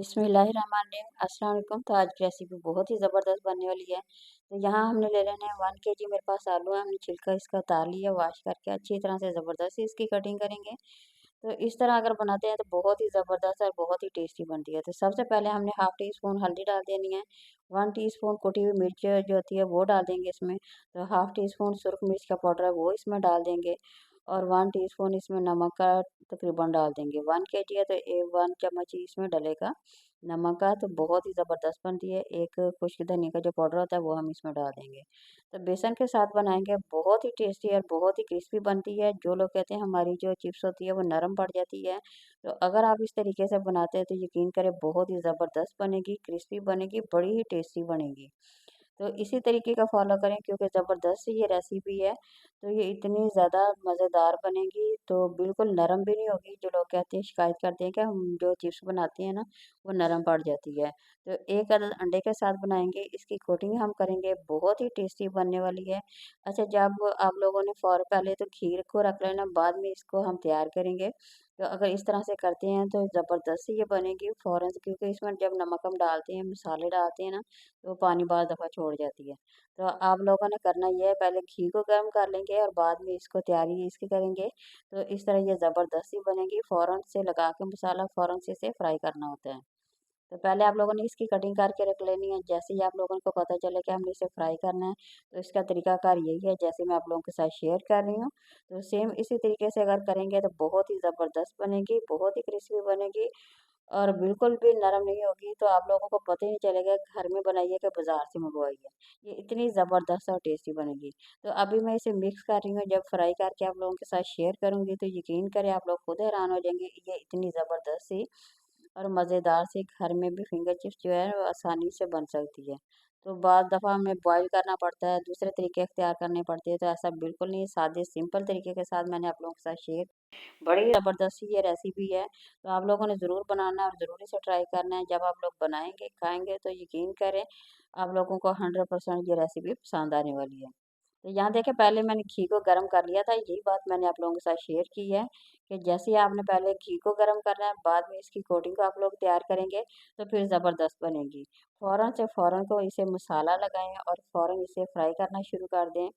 बिस्मिल्लाहिर्रहमानिर्रहीम। अस्सलाम वालेकुम। तो आज की रेसिपी बहुत ही ज़बरदस्त बनने वाली है। तो यहाँ हमने ले लेना है 1 केजी मेरे पास आलू है। हमने छिलका इसका उतार लिया, वॉश करके अच्छी तरह से ज़बरदस्त इसकी कटिंग करेंगे। तो इस तरह अगर बनाते हैं तो बहुत ही ज़बरदस्त और बहुत ही टेस्टी बनती है। तो सबसे पहले हमने हाफ़ टी स्पून हल्दी डाल देनी है, 1 टीस्पून कुटी हुई मिर्च जो होती है वो डाल देंगे इसमें। तो हाफ़ टी स्पून सुरख मिर्च का पाउडर है वो इसमें डाल देंगे और 1 टीस्पून इसमें नमक का तकरीबन डाल देंगे। 1 केजी है तो 1 चम्मच ही इसमें डलेगा नमक का। तो बहुत ही ज़बरदस्त बनती है। एक खुश्क धनिया का जो पाउडर होता है वो हम इसमें डाल देंगे। तो बेसन के साथ बनाएंगे, बहुत ही टेस्टी और बहुत ही क्रिस्पी बनती है। जो लोग कहते हैं हमारी जो चिप्स होती है वो नरम पड़ जाती है, तो अगर आप इस तरीके से बनाते हैं तो यकीन करें बहुत ही ज़बरदस्त बनेगी, क्रिस्पी बनेगी, बड़ी ही टेस्टी बनेगी। तो इसी तरीके का फ़ॉलो करें क्योंकि ज़बरदस्त ये रेसिपी है। तो ये इतनी ज़्यादा मज़ेदार बनेगी, तो बिल्कुल नरम भी नहीं होगी। जो लोग कहते हैं, शिकायत करते हैं कि हम जो चिप्स बनाते हैं ना वो नरम पड़ जाती है। तो एक अदद अंडे के साथ बनाएंगे, इसकी कोटिंग हम करेंगे, बहुत ही टेस्टी बनने वाली है। अच्छा, जब आप लोगों ने फ़ौर पहले तो खीर को रख लेना, बाद में इसको हम तैयार करेंगे। तो अगर इस तरह से करते हैं तो ज़बरदस्त ये बनेगी फ़ौरन से, क्योंकि इसमें जब नमक हम डालते हैं, मसाले डालते हैं ना, तो पानी बाद दफ़ा छोड़ जाती है। तो आप लोगों ने करना ये है, पहले घी को गर्म कर लेंगे और बाद में इसको तैयारी इसकी करेंगे। तो इस तरह ये ज़बरदस्ती बनेगी, फ़ौरन से लगा के मसाला फ़ौरन से इसे फ्राई करना होता है। तो पहले आप लोगों ने इसकी कटिंग करके रख लेनी है। जैसे ही आप लोगों को पता चले कि हमने इसे फ्राई करना है, तो इसका तरीकाकार यही है जैसे मैं आप लोगों के साथ शेयर कर रही हूँ। तो सेम इसी तरीके से अगर करेंगे तो बहुत ही ज़बरदस्त बनेगी, बहुत ही क्रिस्पी बनेगी और बिल्कुल भी नरम नहीं होगी। तो आप लोगों को पता ही नहीं चलेगा घर में बनाई है कि बाज़ार से मंगवाई है। ये इतनी ज़बरदस्त और टेस्टी बनेगी। तो अभी मैं इसे मिक्स कर रही हूँ, जब फ्राई करके आप लोगों के साथ शेयर करूँगी तो यकीन करें आप लोग खुद हैरान हो जाएंगे। ये इतनी ज़बरदस्त सी और मज़ेदार सी घर में भी फिंगर चिप्स जो है वो आसानी से बन सकती है। तो बाद दफ़ा हमें बॉयल करना पड़ता है, दूसरे तरीके इख्तियार करने पड़ते हैं, तो ऐसा बिल्कुल नहीं है। सादे सिंपल तरीके के साथ मैंने आप लोगों के साथ शेयर, बड़ी ज़बरदस्त ये रेसिपी है। तो आप लोगों ने ज़रूर बनाना और ज़रूर इसे ट्राई करना है। जब आप लोग बनाएँगे, खाएँगे तो यकीन करें आप लोगों को 100% ये रेसिपी पसंद आने वाली है। तो यहाँ देखें, पहले मैंने घी को गरम कर लिया था, यही बात मैंने आप लोगों के साथ शेयर की है कि जैसे ही आपने पहले घी को गरम करना है, बाद में इसकी कोटिंग को आप लोग तैयार करेंगे, तो फिर ज़बरदस्त बनेगी। फ़ौरन से फ़ौरन को इसे मसाला लगाएँ और फ़ौरन इसे फ्राई करना शुरू कर दें,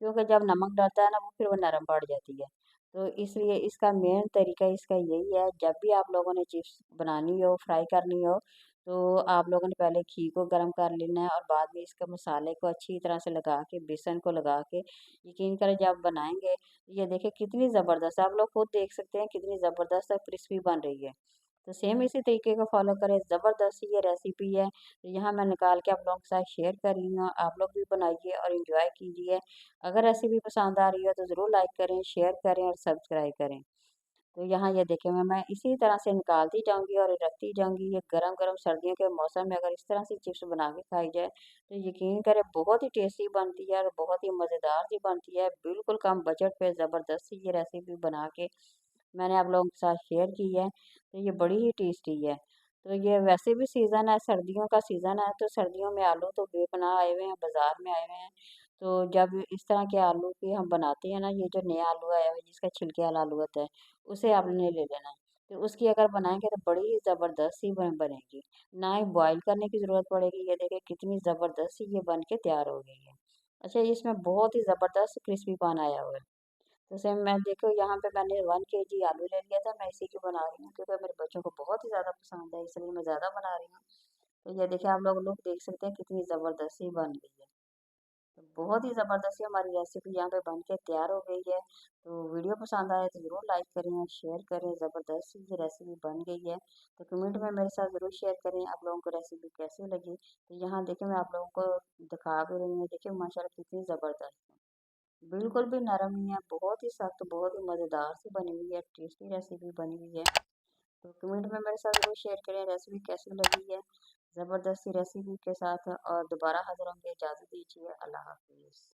क्योंकि जब नमक डलता है ना वो फिर वो नरम पड़ जाती है। तो इसलिए इसका मेन तरीका इसका यही है, जब भी आप लोगों ने चिप्स बनानी हो, फ्राई करनी हो, तो आप लोगों ने पहले घी को गरम कर लेना है और बाद में इसके मसाले को अच्छी तरह से लगा के, बेसन को लगा के, यकीन करें जब बनाएँगे, ये देखिए कितनी ज़बरदस्त, आप लोग खुद देख सकते हैं कितनी ज़बरदस्त और क्रिस्पी बन रही है। तो सेम इसी तरीके का फ़ॉलो करें, ज़बरदस्त ये रेसिपी है। तो यहाँ मैं निकाल के आप लोगों के साथ शेयर कर रही हूँ, आप लोग भी बनाइए और एंजॉय कीजिए। अगर रेसिपी पसंद आ रही है तो ज़रूर लाइक करें, शेयर करें और सब्सक्राइब करें। तो यहाँ ये देखें, मैं इसी तरह से निकालती जाऊँगी और रखती जाऊँगी। ये गरम-गरम सर्दियों के मौसम में अगर इस तरह से चिप्स बना के खाई जाए, तो यकीन करें बहुत ही टेस्टी बनती है और बहुत ही मज़ेदार सी बनती है। बिल्कुल कम बजट पे ज़बरदस्त सी ये रेसिपी बना के मैंने आप लोगों के साथ शेयर की है। तो ये बड़ी ही टेस्टी है। तो ये वैसे भी सीज़न है, सर्दियों का सीज़न है, तो सर्दियों में आलू तो बेपनाह आए हुए हैं, बाज़ार में आए हुए हैं। तो जब इस तरह के आलू की हम बनाते हैं ना, ये जो नया आलू आया हुआ है जिसका छिलके वाला आलू होता है, उसे आपने ले लेना है। तो उसकी अगर बनाएँगे तो बड़ी ही ज़बरदस्त सी बनेगी। ना ही बॉयल करने की ज़रूरत पड़ेगी। ये देखिए कितनी ज़बरदस्त सी ये बन के तैयार हो गई है। अच्छा, इसमें बहुत ही ज़बरदस्त क्रिस्पीपन आया हुआ है। जैसे मैं देखो यहाँ पे मैंने 1 केजी आलू ले लिया था, मैं इसी की बना रही हूँ क्योंकि मेरे बच्चों को बहुत ही ज़्यादा पसंद है, इसलिए मैं ज़्यादा बना रही हूँ। तो ये देखिए आप लोग देख सकते हैं कितनी ज़बरदस्त सी बन गई है। तो बहुत ही ज़बरदस्त सी हमारी रेसिपी यहाँ पे बन के तैयार हो गई है। तो वीडियो पसंद आए तो ज़रूर लाइक करें और शेयर करें। ज़बरदस्त सी ये रेसिपी बन गई है। तो कमेंट में मेरे साथ ज़रूर शेयर करें आप लोगों को रेसिपी कैसी लगी। तो यहाँ देखिए मैं आप लोगों को दिखा भी रही हूँ, देखिए माशाल्लाह कितनी ज़बरदस्त है। बिल्कुल भी नरम नहीं है, बहुत ही सख्त, बहुत ही मज़ेदार सी बनी हुई है, टेस्टी रेसिपी बनी हुई है। तो कमेंट में मेरे साथ ज़रूर शेयर करें रेसिपी कैसी लगी है। ज़बरदस्ती रेसिपी के साथ और दोबारा हाज़िर होंगे, इजाज़त दीजिए। अल्लाह हाफ़िज़।